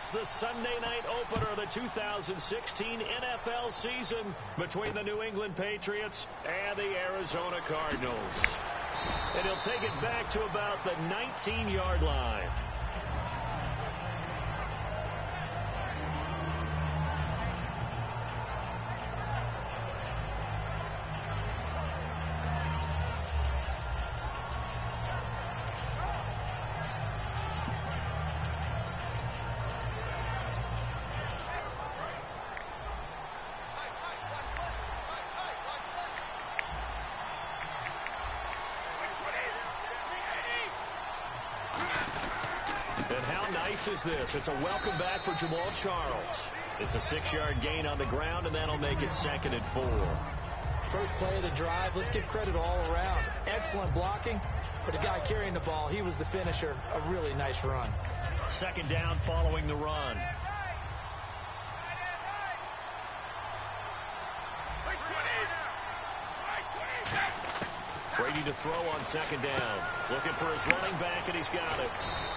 It's the Sunday night opener of the 2016 NFL season between the New England Patriots and the Arizona Cardinals. And he'll take it back to about the 19-yard line. Is this? It's a welcome back for Jamal Charles. It's a 6-yard gain on the ground, and that'll make it 2nd and 4. First play of the drive, let's give credit all around. Excellent blocking, but the guy carrying the ball, he was the finisher. A really nice run. 2nd down following the run. Brady to throw on 2nd down. Looking for his running back, and he's got it.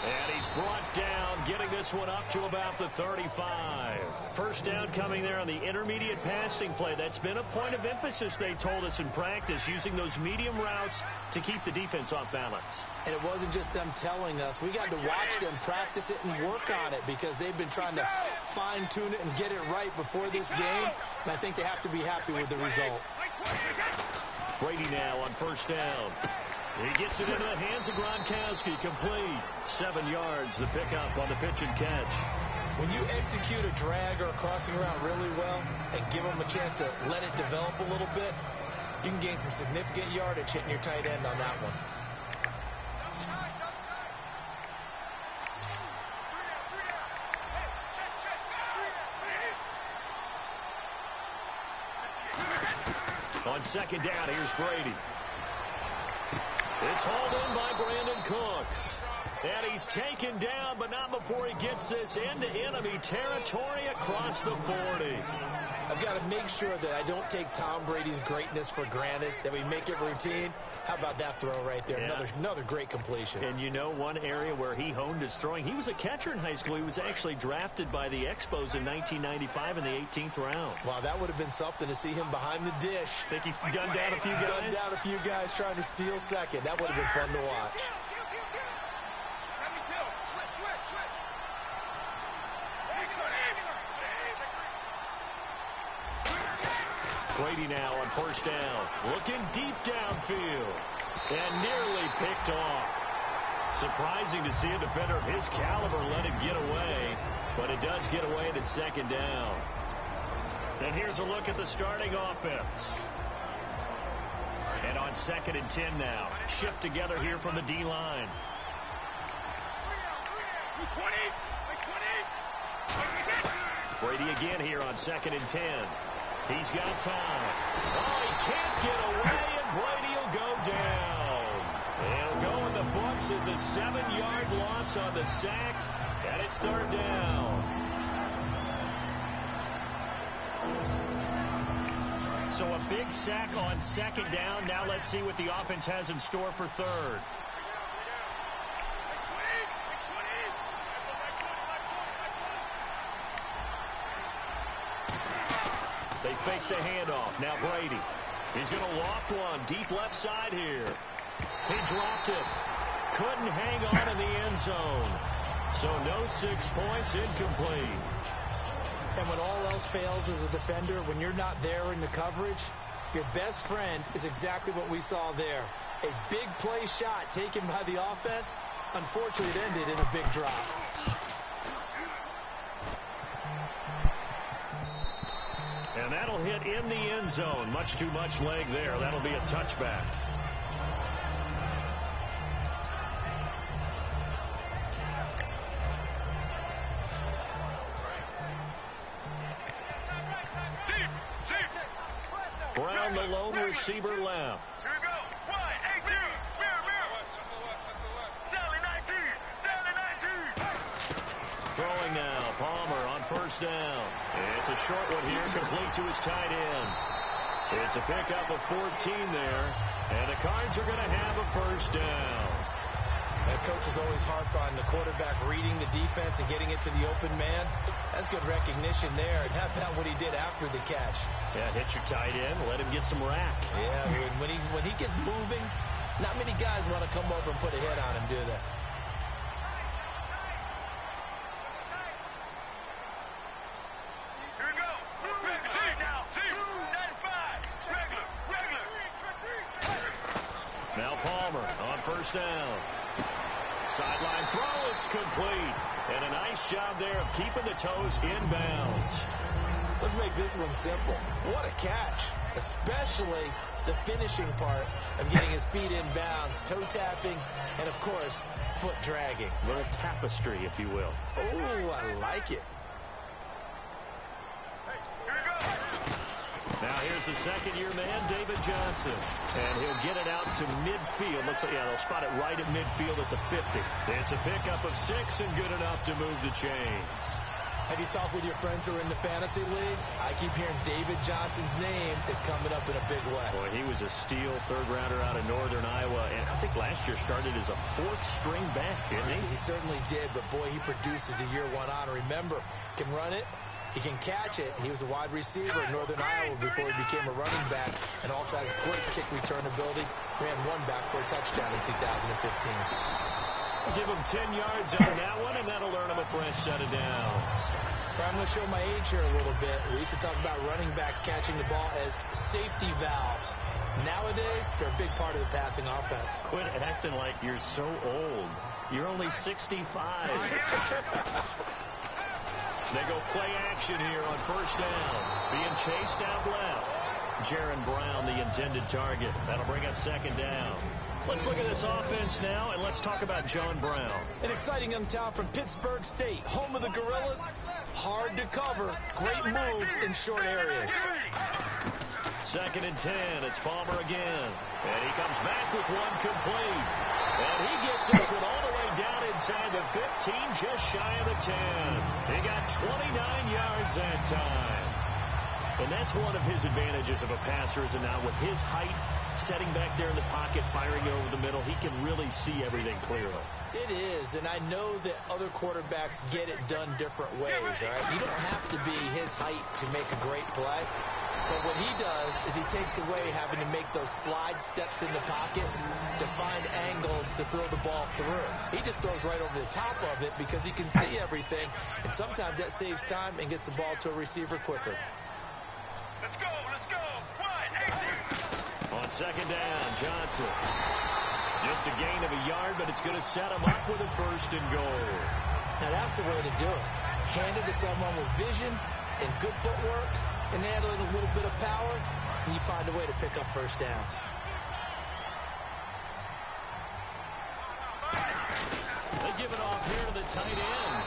And he's brought down, getting this one up to about the 35. First down coming there on the intermediate passing play. That's been a point of emphasis, they told us in practice, using those medium routes to keep the defense off balance. And it wasn't just them telling us. We got to watch them practice it and work on it because they've been trying to fine-tune it and get it right before this game. And I think they have to be happy with the result. Brady now on 1st down. He gets it into the hands of Gronkowski. Complete. 7 yards, the pickup on the pitch and catch. When you execute a drag or a crossing route really well and give them a chance to let it develop a little bit, you can gain some significant yardage hitting your tight end on that one. On 2nd down, here's Brady. It's hauled in by Brandon Cooks. And he's taken down, but not before he gets this into enemy territory across the 40. I've got to make sure that I don't take Tom Brady's greatness for granted, that we make it routine. How about that throw right there? Yeah. Another great completion. And you know one area where he honed his throwing, he was a catcher in high school. He was actually drafted by the Expos in 1995 in the 18th round. Wow, that would have been something to see him behind the dish. Think he gunned down a few guys? Gunned down a few guys trying to steal second. That would have been fun to watch. Brady now on 1st down, looking deep downfield, and nearly picked off. Surprising to see a defender of his caliber let it get away, but it does get away, and it's 2nd down. And here's a look at the starting offense. And on 2nd and 10 now, shift together here from the D-line. Brady again here on 2nd and 10. He's got time. Oh, he can't get away, and Brady will go down. It'll go in the books as a 7-yard loss on the sack, and it's 3rd down. So a big sack on 2nd down. Now let's see what the offense has in store for 3rd. They fake the handoff. Now Brady. He's going to loft one deep left side here. He dropped it. Couldn't hang on in the end zone. So no 6 points, incomplete. And when all else fails as a defender, when you're not there in the coverage, your best friend is exactly what we saw there. A big play shot taken by the offense. Unfortunately, it ended in a big drop. And that'll hit in the end zone. Much too much leg there. That'll be a touchback. Brown, the lone receiver, left. Throwing now, Palmer on 1st down. It's a short one here, complete to his tight end. It's a pickup of 14 there, and the Cards are going to have a 1st down. And coaches always harp on the quarterback reading the defense and getting it to the open man. That's good recognition there. And how about what he did after the catch? Yeah, hit your tight end, let him get some rack. Yeah, when he gets moving, not many guys want to come over and put a hit on him, do they? Now Palmer on first down. Sideline throw, it's complete. And a nice job there of keeping the toes inbounds. Let's make this one simple. What a catch, especially the finishing part of getting his feet in bounds, toe tapping, and, of course, foot dragging. A little tapestry, if you will. Oh, I like it. Now here's the second-year man, David Johnson. And he'll get it out to midfield. Looks like, yeah, they'll spot it right at midfield at the 50. It's a pickup of 6 and good enough to move the chains. Have you talked with your friends who are in the fantasy leagues? I keep hearing David Johnson's name is coming up in a big way. Boy, he was a steal third-rounder out of Northern Iowa. And I think last year started as a fourth-string back, didn't he? He certainly did, but, boy, he produces the year one honor. Remember, can run it. He can catch it. He was a wide receiver at Northern Iowa before he became a running back, and also has great kick return ability. Ran one back for a touchdown in 2015. Give him 10 yards on that one, and that'll earn him a fresh set of downs. I'm going to show my age here a little bit. We used to talk about running backs catching the ball as safety valves. Nowadays, they're a big part of the passing offense. Quit acting like you're so old. You're only 65. They go play action here on first down. Being chased out left. Jaron Brown, the intended target. That'll bring up second down. Let's look at this offense now, and let's talk about John Brown. An exciting young talent from Pittsburgh State, home of the Gorillas. Hard to cover. Great moves in short areas. Second and 10. It's Palmer again. And he comes back with one complete. And he gets this one all the way down inside the 15, just shy of the 10. He got 29 yards that time. And that's one of his advantages of a passer, is now with his height, setting back there in the pocket, firing it over the middle, he can really see everything clearly. It is, and I know that other quarterbacks get it done different ways, all right? You don't have to be his height to make a great play. But what he does is he takes away having to make those slide steps in the pocket to find angles to throw the ball through. He just throws right over the top of it because he can see everything, and sometimes that saves time and gets the ball to a receiver quicker. Let's go, let's go. On second down, Johnson. Just a gain of a yard, but it's going to set him up with a first and goal. Now that's the way to do it. Hand it to someone with vision and good footwork, and add a little bit of power, and you find a way to pick up first downs. They give it off here to the tight end.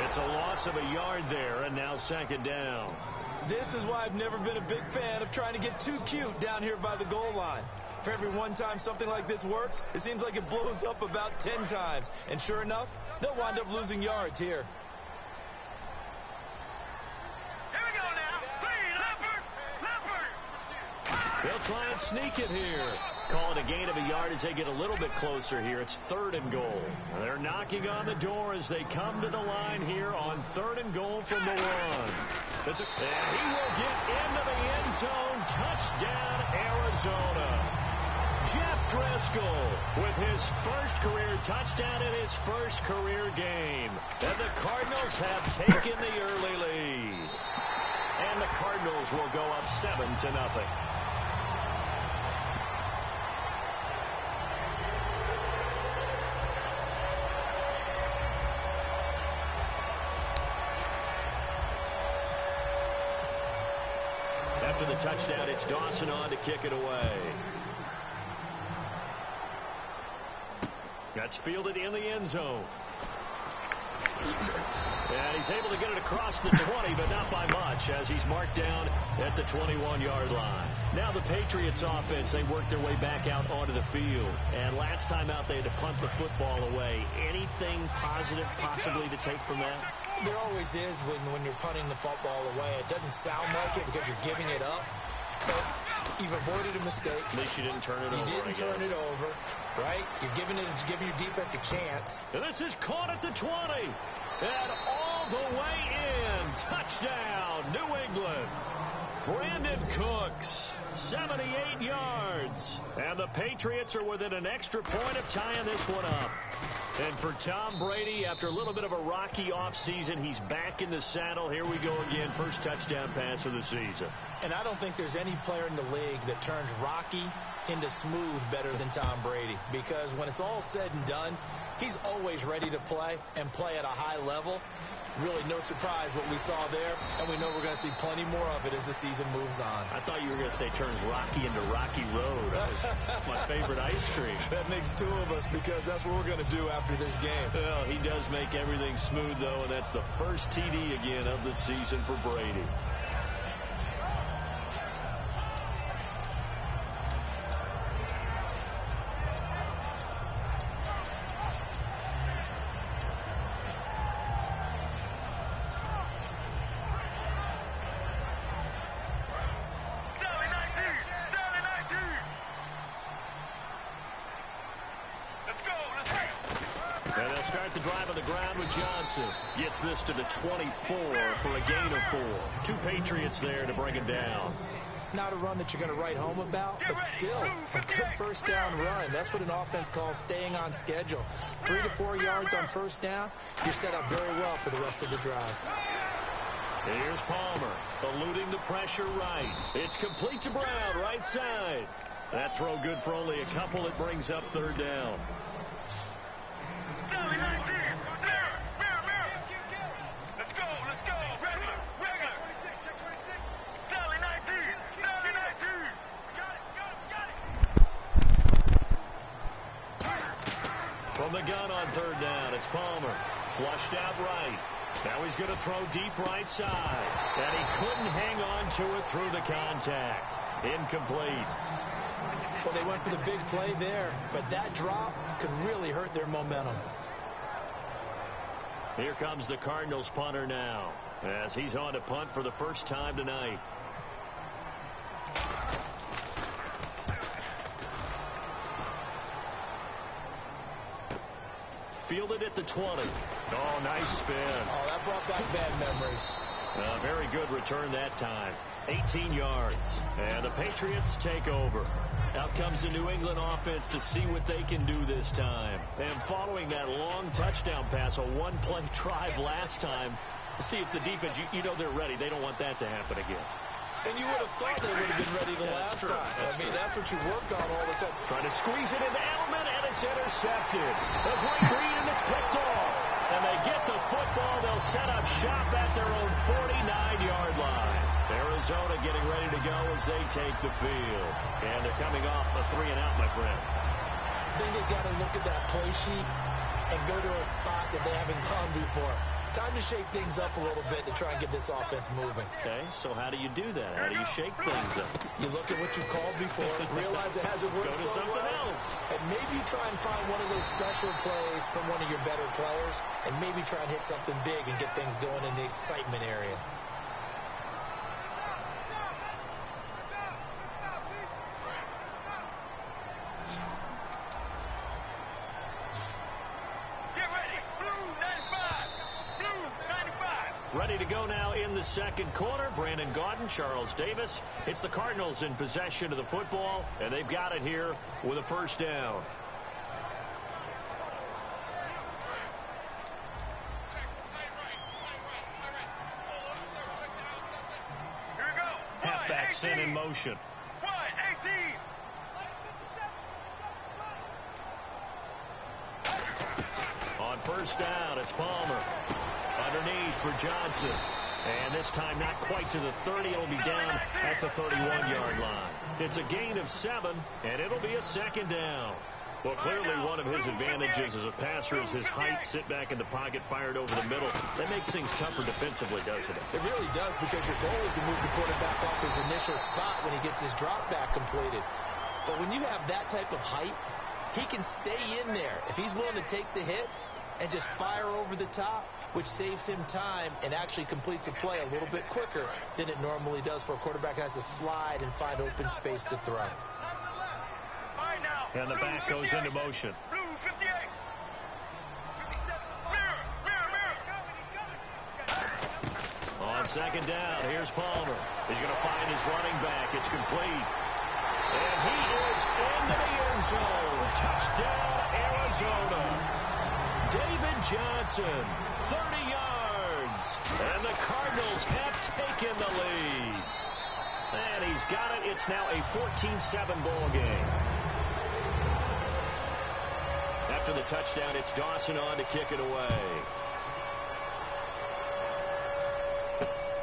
It's a loss of a yard there, and now second down. This is why I've never been a big fan of trying to get too cute down here by the goal line. For every one time something like this works, it seems like it blows up about 10 times. And sure enough, they'll wind up losing yards here. They'll try and sneak it here. Call it a gain of a yard as they get a little bit closer here. It's third and goal. They're knocking on the door as they come to the line here on third and goal from the one. And he will get into the end zone. Touchdown, Arizona. Jeff Driscoll with his first career touchdown in his first career game. And the Cardinals have taken the early lead. And the Cardinals will go up 7-0. After the touchdown, it's Dawson on to kick it away. That's fielded in the end zone. And he's able to get it across the 20, but not by much, as he's marked down at the 21-yard line. Now the Patriots offense, they work their way back out onto the field. And last time out, they had to punt the football away. Anything positive possibly to take from that? There always is when you're punting the football away. It doesn't sound like it because you're giving it up. But you've avoided a mistake. At least you didn't turn it over. You didn't turn it over. right? You're giving your defense a chance. And this is caught at the 20. And all the way in. Touchdown, New England. Brandon Cooks, 78 yards. And the Patriots are within an extra point of tying this one up. And for Tom Brady, after a little bit of a rocky offseason, he's back in the saddle. Here we go again. First touchdown pass of the season. And I don't think there's any player in the league that turns rocky into smooth better than Tom Brady. Because when it's all said and done, he's always ready to play and play at a high level. Really no surprise what we saw there, and we know we're going to see plenty more of it as the season moves on. I thought you were going to say turns Rocky into Rocky Road. That's my favorite ice cream. That makes two of us because that's what we're going to do after this game. Well, he does make everything smooth, though, and that's the first TD again of the season for Brady. Gets this to the 24 for a gain of 4. 2 Patriots there to bring him down. Not a run that you're going to write home about, but still a good first down run. That's what an offense calls staying on schedule. 3 to 4 yards on first down, you're set up very well for the rest of the drive. Here's Palmer, eluding the pressure right. It's complete to Brown, right side. That throw good for only a couple. It brings up third down. From the gun on third down, it's Palmer. Flushed out right. Now he's going to throw deep right side. And he couldn't hang on to it through the contact. Incomplete. Well, they went for the big play there, but that drop could really hurt their momentum. Here comes the Cardinals punter now, as he's on to punt for the first time tonight. Fielded at the 20. Oh, nice spin. Oh, that brought back bad memories. Very good return that time. 18 yards. And the Patriots take over. Out comes the New England offense to see what they can do this time. And following that long touchdown pass, a one-play drive last time, to see if the defense, you know they're ready. They don't want that to happen again. And you would have thought they would have been ready the last time. That's what you work on all the time. Trying to squeeze it into Edelman, and it's intercepted. A great read, and it's picked off. And they get the football. They'll set up shop at their own 49-yard line. Arizona getting ready to go as they take the field. And they're coming off a 3-and-out, my friend. I think they've got to look at that play sheet and go to a spot that they haven't gone before. Time to shake things up a little bit to try and get this offense moving. Okay, so how do you do that? How do you shake things up? You look at what you called before, realize it hasn't worked so something well, else. And maybe try and find one of those special plays from one of your better players, and maybe try and hit something big and get things going in the excitement area. Ready to go now in the second quarter. Brandon Gaudin, Charles Davis. It's the Cardinals in possession of the football, and they've got it here with a first down. Here we go. Halfback sent in motion. 18. On first down, it's Palmer. Underneath for Johnson. And this time not quite to the 30. It'll be down at the 31-yard line. It's a gain of 7, and it'll be a second down. Well, clearly one of his advantages as a passer is his height. Sit back in the pocket, fired over the middle. That makes things tougher defensively, doesn't it? It really does, because your goal is to move the quarterback off his initial spot when he gets his drop back completed. But when you have that type of height, he can stay in there. If he's willing to take the hits and just fire over the top, which saves him time and actually completes a play a little bit quicker than it normally does for a quarterback who has to slide and find open space to throw. All right, now. And the back goes into motion. Blue 58. On second down, here's Palmer. He's going to find his running back. It's complete. And he is into the end zone. Touchdown, Arizona. David Johnson, 30 yards. And the Cardinals have taken the lead. And he's got it. It's now a 14-7 ball game. After the touchdown, it's Dawson on to kick it away.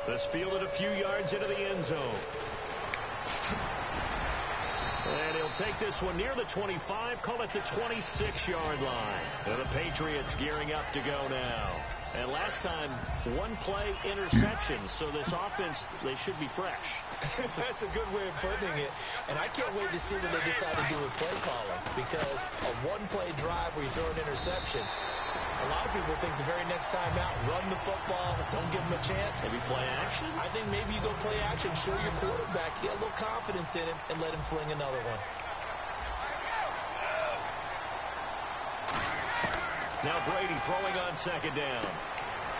This fielded a few yards into the end zone. And he'll take this one near the 25, call it the 26-yard line. And the Patriots gearing up to go now. And last time, one play interception. So this offense, they should be fresh. That's a good way of putting it. And I can't wait to see what they decide to do with play calling. Because a one-play drive where you throw an interception, a lot of people think the very next time out, run the football, don't give them a chance. Maybe play action? I think maybe you go play action, show your quarterback, get a little confidence in him, and let him fling another one. Now Brady throwing on second down.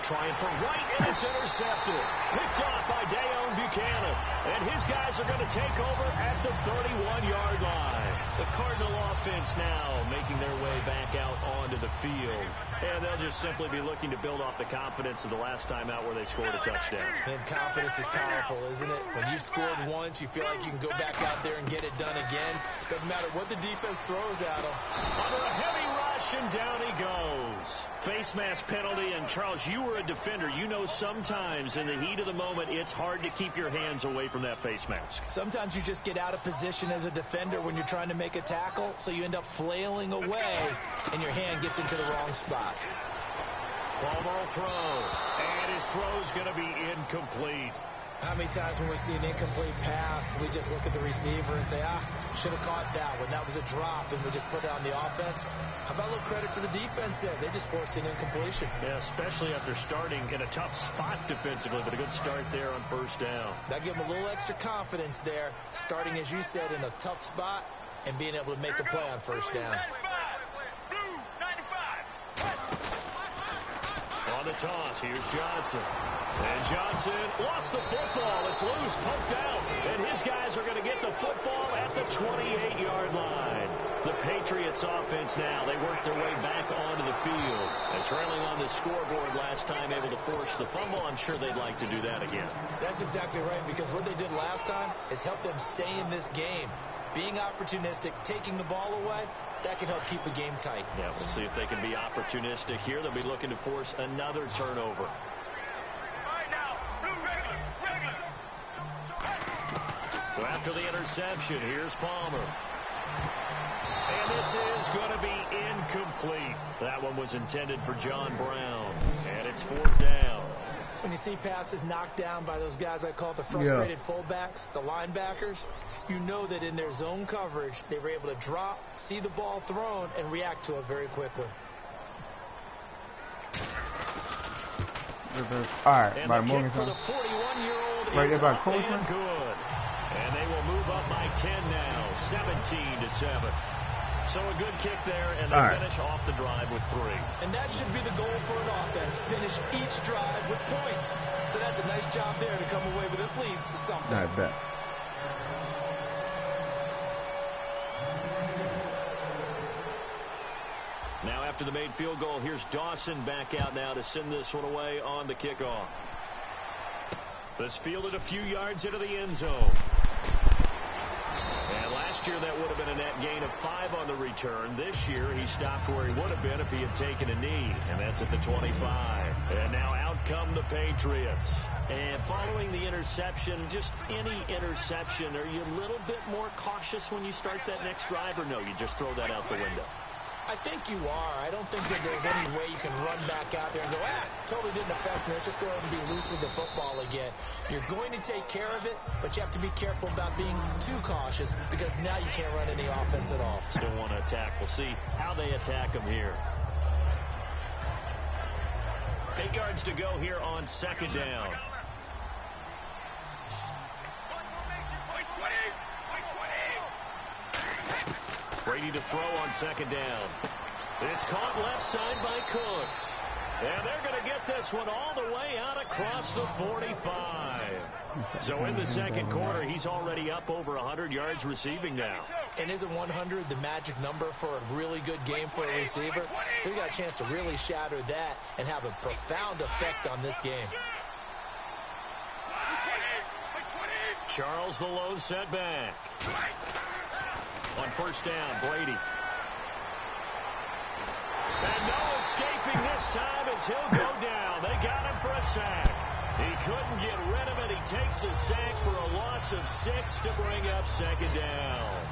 Trying for right, and it's intercepted. Picked off by Dayon Buchanan. And his guys are going to take over at the 31-yard line. The Cardinal offense now making their way back out onto the field. And they'll just simply be looking to build off the confidence of the last time out where they scored a touchdown. And confidence is powerful, isn't it? When you've scored once, you feel like you can go back out there and get it done again. Doesn't matter what the defense throws at them. Under a heavy rush, and down he goes. Face mask penalty, and Charles, you were a defender. You know sometimes in the heat of the moment, it's hard to keep your hands away from that face mask. Sometimes you just get out of position as a defender when you're trying to make a tackle, so you end up flailing away, and your hand gets into the wrong spot. Palmer will throw, and his throw's going to be incomplete. How many times when we see an incomplete pass, we just look at the receiver and say, should have caught that one. That was a drop, and we just put it on the offense. How about a little credit for the defense there? They just forced an incompletion. Yeah, especially after starting in a tough spot defensively, but a good start there on first down. That gave them a little extra confidence there, starting, as you said, in a tough spot and being able to make a play on first down. On the toss, here's Johnson. And Johnson lost the football. It's loose, poked out. And his guys are going to get the football at the 28-yard line. The Patriots offense now, they work their way back onto the field. And trailing on the scoreboard last time, able to force the fumble. I'm sure they'd like to do that again. That's exactly right, because what they did last time is help them stay in this game. Being opportunistic, taking the ball away, that can help keep a game tight. Yeah, we'll see if they can be opportunistic here. They'll be looking to force another turnover. So after the interception, here's Palmer. And this is going to be incomplete. That one was intended for John Brown. And it's fourth down. When you see passes knocked down by those guys I call the frustrated fullbacks, the linebackers, you know that in their zone coverage, they were able to drop, see the ball thrown, and react to it very quickly. All right, and by the Morgan kick for the 41-year-old right is there by up and good. And they will move up by 10 now, 17-7. So a good kick there, and they finish off the drive with 3. And that should be the goal for an offense, finish each drive with points. So that's a nice job there to come away with at least something. I bet. Now after the made field goal, here's Dawson back out now to send this one away on the kickoff. This fielded a few yards into the end zone. And last year that would have been a net gain of 5 on the return. This year he stopped where he would have been if he had taken a knee. And that's at the 25. And now out come the Patriots. And following the interception, just any interception, are you a little bit more cautious when you start that next drive, or no, you just throw that out the window? I think you are. I don't think that there's any way you can run back out there and go, totally didn't affect me. Let's just go ahead and be loose with the football again. You're going to take care of it, but you have to be careful about being too cautious, because now you can't run any offense at all. Still want to attack. We'll see how they attack them here. 8 yards to go here on second down. Brady to throw on second down. It's caught left side by Cooks. And they're going to get this one all the way out across the 45. So in the second quarter, he's already up over 100 yards receiving now. And isn't 100 the magic number for a really good game for a receiver? So he got a chance to really shatter that and have a profound effect on this game. Charles the lone setback. On first down, Brady. And no escaping this time as he'll go down. They got him for a sack. He couldn't get rid of it. He takes a sack for a loss of 6 to bring up second down.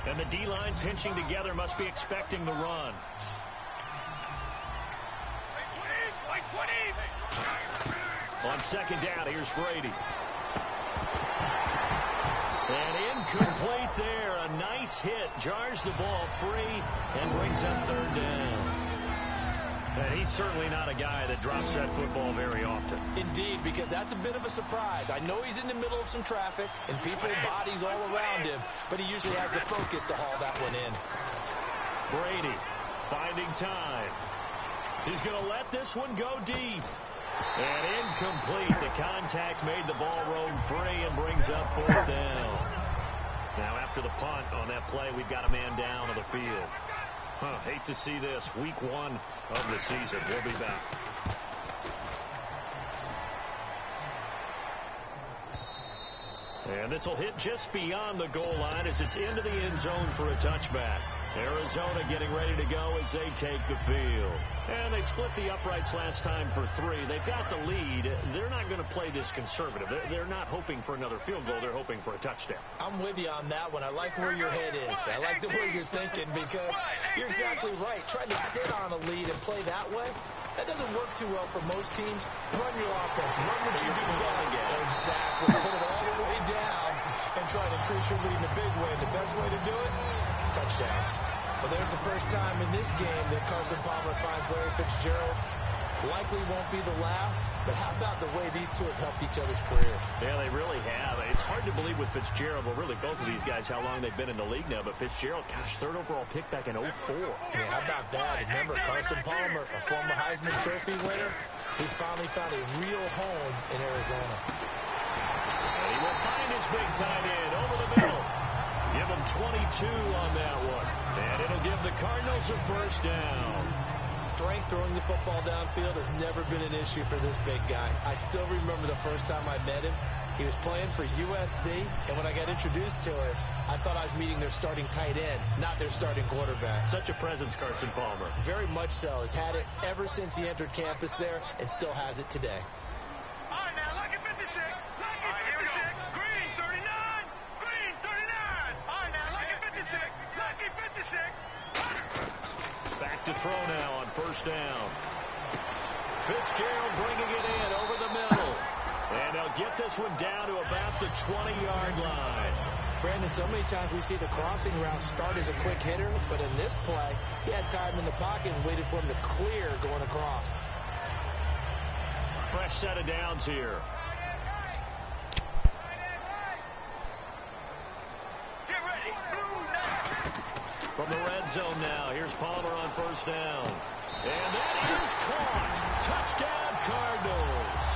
And the D-line pinching together must be expecting the run. On second down, here's Brady. And incomplete there. A nice hit. Jars the ball free and brings up third down. And he's certainly not a guy that drops that football very often. Indeed, because that's a bit of a surprise. I know he's in the middle of some traffic and people, bodies all around him, but he usually has the focus to haul that one in. Brady finding time. He's going to let this one go deep. And incomplete. The contact made the ball roam free and brings up fourth down. Now after the punt on that play, we've got a man down on the field. Hate to see this. Week 1 of the season. We'll be back. And this will hit just beyond the goal line as it's into the end zone for a touchback. Arizona getting ready to go as they take the field. And they split the uprights last time for 3. They've got the lead. They're not going to play this conservative. They're not hoping for another field goal. They're hoping for a touchdown. I'm with you on that one. I like where your head is. I like the way you're thinking because you're exactly right. Trying to sit on a lead and play that way, that doesn't work too well for most teams. Run your offense. Run what you do best. Exactly. Put it all the way down and try to increase your lead in a big way. The best way to do it, touchdowns. Well, there's the first time in this game that Carson Palmer finds Larry Fitzgerald. Likely won't be the last, but how about the way these two have helped each other's careers? Yeah, they really have. It's hard to believe with Fitzgerald, well, really both of these guys, how long they've been in the league now. But Fitzgerald, gosh, 3rd overall pick back in 04. Yeah, how about that? Remember, Carson Palmer, a former Heisman Trophy winner, he's finally found a real home in Arizona. And he will find his big tight end over the middle. Give him 22 on that one. And it'll give the Cardinals a first down. Strength throwing the football downfield has never been an issue for this big guy. I still remember the first time I met him. He was playing for USC, and when I got introduced to him, I thought I was meeting their starting tight end, not their starting quarterback. Such a presence, Carson Palmer. Very much so. Has had it ever since he entered campus there and still has it today. All right, now, lucky 56. Lucky 56. Green 39. Green 39. All right, now, lucky 56. Lucky 56. Back to throw now on first down. Fitzgerald bringing it in over the middle. And they'll get this one down to about the 20-yard line. Brandon, so many times we see the crossing route start as a quick hitter, but in this play, he had time in the pocket and waited for him to clear going across. Fresh set of downs here. Get ready. From the red zone now, here's Palmer on first down. And that is caught. Touchdown, Cardinals.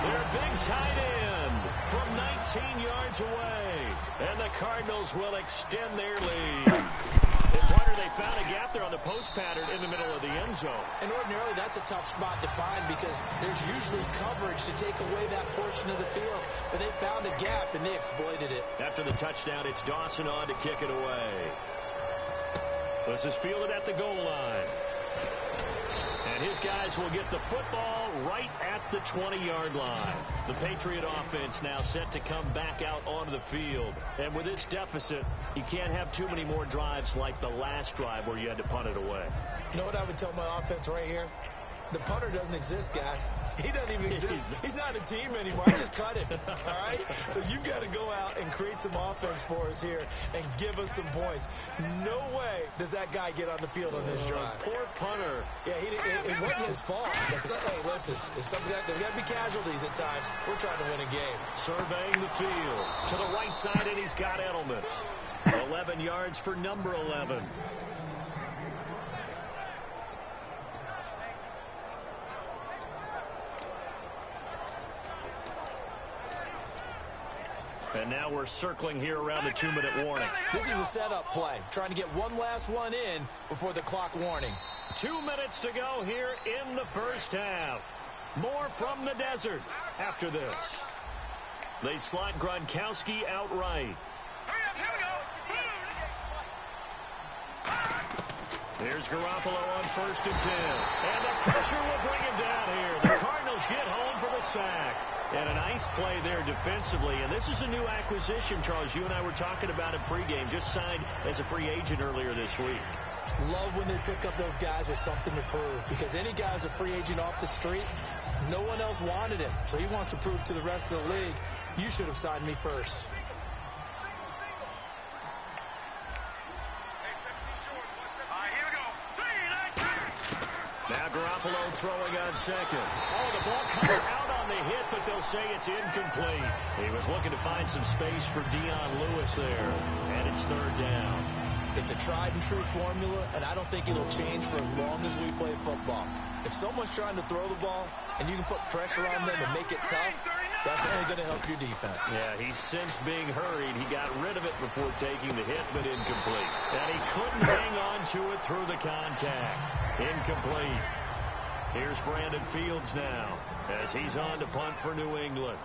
Their big tight end from 19 yards away. And the Cardinals will extend their lead. And Carter, they found a gap there on the post pattern in the middle of the end zone. And ordinarily, that's a tough spot to find because there's usually coverage to take away that portion of the field. But they found a gap, and they exploited it. After the touchdown, it's Dawson on to kick it away. This is fielded at the goal line. And his guys will get the football right at the 20-yard line. The Patriot offense now set to come back out onto the field. And with this deficit, you can't have too many more drives like the last drive where you had to punt it away. You know what I would tell my offense right here? The punter doesn't exist, guys. He doesn't even exist. He's not a team anymore. I just cut him, all right? So you've got to go out and create some offense for us here and give us some points. No way does that guy get on the field on this drive. Poor punter. Yeah, it wasn't his fault. Hey, listen, there's got to be casualties at times. We're trying to win a game. Surveying the field. To the right side, and he's got Edelman. 11 yards for number 11. And now we're circling here around the 2-minute warning. This is a setup play, trying to get one last one in before the clock warning. 2 minutes to go here in the first half. More from the desert after this. They slot Gronkowski outright. Here's Garoppolo on 1st and 10. And the pressure will bring him down here. The Cardinals get home for the sack. And a nice play there defensively. And this is a new acquisition, Charles. You and I were talking about it pregame. Just signed as a free agent earlier this week. Love when they pick up those guys with something to prove. Because any guy who's a free agent off the street, no one else wanted him. So he wants to prove to the rest of the league, you should have signed me first. Now Garoppolo throwing on 2nd. Oh, the ball comes out on the hit, but they'll say it's incomplete. He was looking to find some space for Dion Lewis there, and it's 3rd down. It's a tried-and-true formula, and I don't think it'll change for as long as we play football. If someone's trying to throw the ball and you can put pressure on them and make it tough, that's only going to help your defense. Yeah, he's since being hurried. He got rid of it before taking the hit, but incomplete. And he couldn't hang on to it through the contact. Incomplete. Here's Brandon Fields now as he's on to punt for New England.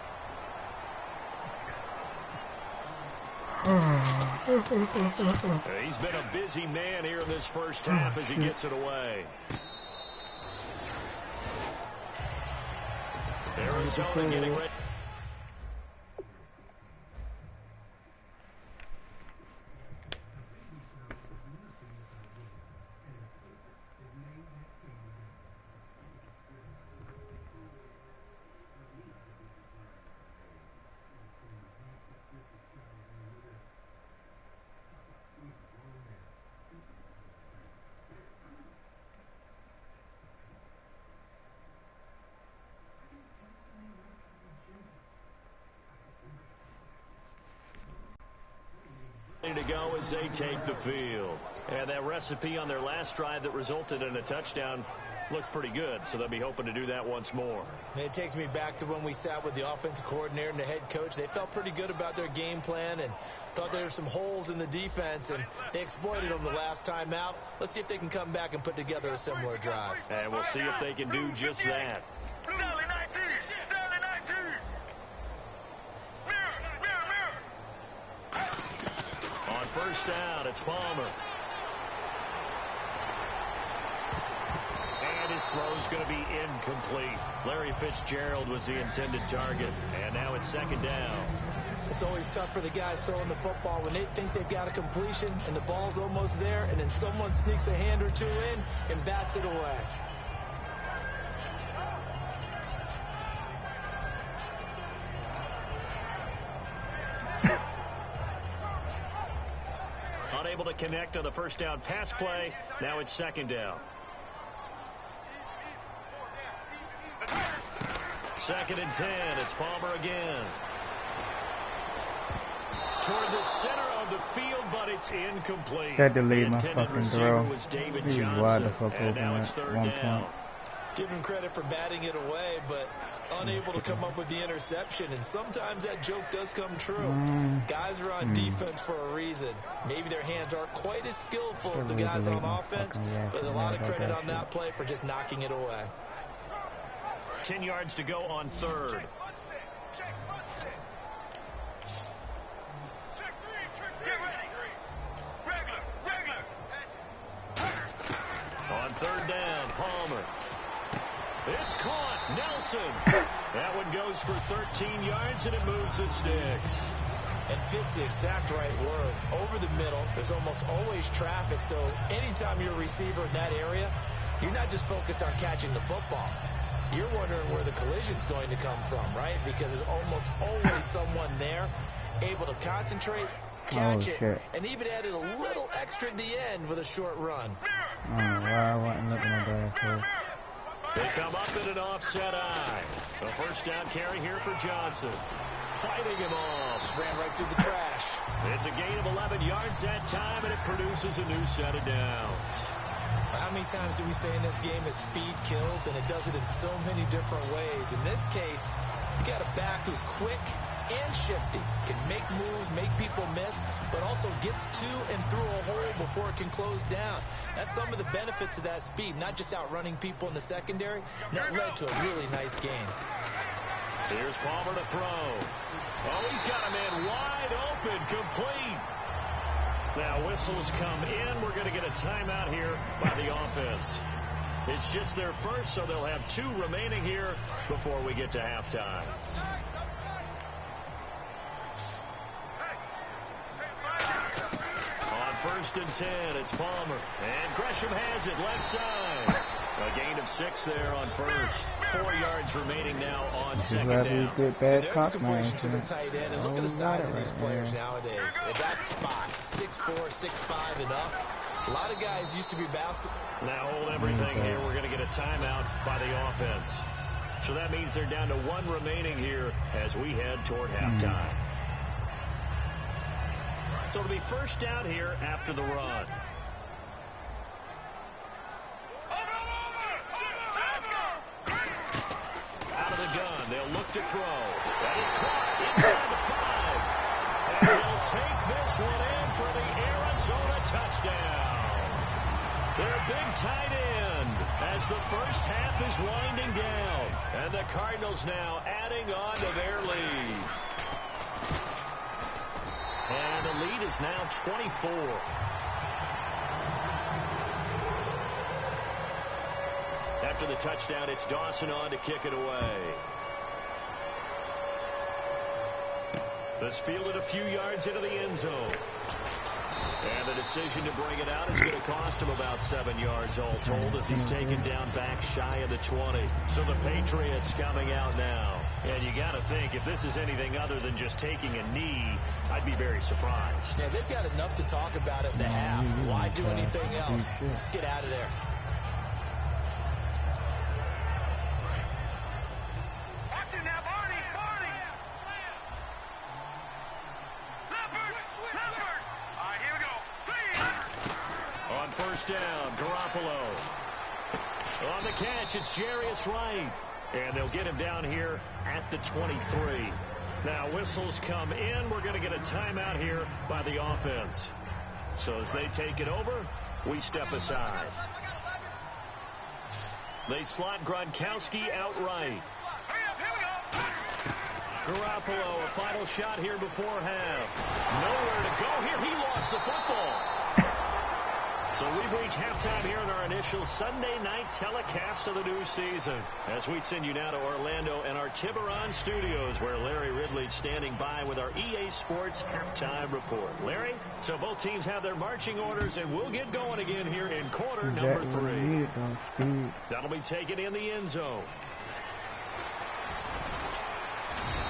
He's been a busy man here in this first half as he gets it away. Arizona getting ready. To go as they take the field. And that recipe on their last drive that resulted in a touchdown looked pretty good, so they'll be hoping to do that once more. It takes me back to when we sat with the offensive coordinator and the head coach. They felt pretty good about their game plan and thought there were some holes in the defense, and they exploited them the last time out. Let's see if they can come back and put together a similar drive. And we'll see if they can do just that. First down, it's Palmer. And his throw's going to be incomplete. Larry Fitzgerald was the intended target. And now it's 2nd down. It's always tough for the guys throwing the football when they think they've got a completion and the ball's almost there, and then someone sneaks a hand or two in and bats it away. Unable to connect on the first down pass play. Now it's 2nd down. 2nd and 10. It's Palmer again. Toward the center of the field, but it's incomplete. Had to leave my fucking throw. Was David He's Johnson, wide the fuck and open now it's at 3rd down. Give him credit for batting it away, but unable to come up with the interception. And sometimes that joke does come true. Guys are on defense for a reason. Maybe their hands aren't quite as skillful as the guys on offense, but a lot of credit on that play for just knocking it away. 10 yards to go on 3rd. On 3rd down, Palmer. It's caught. Nelson. That one goes for 13 yards, and it moves the sticks. And fits the exact right word. Over the middle, there's almost always traffic, so anytime you're a receiver in that area, you're not just focused on catching the football. You're wondering where the collision's going to come from, right? Because there's almost always someone there able to concentrate, catch it, and even added a little extra at the end with a short run. I don't know why I wasn't looking at that first. They come up in an offset eye. A first down carry here for Johnson. Fighting him off. Just ran right through the trash. It's a gain of 11 yards that time, and it produces a new set of downs. How many times do we say in this game that speed kills, and it does it in so many different ways? In this case, you got a back who's quick and shifty, can make moves, make people miss, but also gets to and through a hole before it can close down. That's some of the benefits of that speed, not just outrunning people in the secondary. That led to a really nice game. Here's Palmer to throw. Oh, he's got a man wide open, complete. Now whistles come in. We're going to get a timeout here by the offense. It's just their first, so they'll have 2 remaining here before we get to halftime. On 1st and 10, it's Palmer. And Gresham has it left side. A gain of 6 there on first. 4 yards remaining now on second down. There's completion to the tight end. And look at the size of these players nowadays. At that spot, 6'4", 6'5", and up. A lot of guys used to be basketball. Now hold everything here. We're going to get a timeout by the offense. So that means they're down to 1 remaining here as we head toward halftime. So it'll be first down here after the run. Out of the gun. They'll look to throw. That is caught inside the 5. And he'll take this one in for the Arizona touchdown. Their big tight end as the first half is winding down. And the Cardinals now adding on to their lead. And the lead is now 24. After the touchdown, it's Dawson on to kick it away. This fielded a few yards into the end zone. And the decision to bring it out is going to cost him about 7 yards all told as he's taken down back shy of the 20. So the Patriots coming out now. And you got to think, if this is anything other than just taking a knee, I'd be very surprised. Yeah, they've got enough to talk about at the half. Why do anything else? Just get out of there. Down, Garoppolo. On the catch, it's Jarius Wright. And they'll get him down here at the 23. Now whistles come in. We're going to get a timeout here by the offense. So as they take it over, we step aside. They slot Gronkowski outright. Garoppolo, a final shot here before half. Nowhere to go here. He lost the football. So we've reached halftime here in our initial Sunday night telecast of the new season. As we send you now to Orlando and our Tiburon studios, where Larry Ridley's standing by with our EA Sports halftime report. Larry, so both teams have their marching orders, and we'll get going again here in quarter number 3. That'll be taken in the end zone.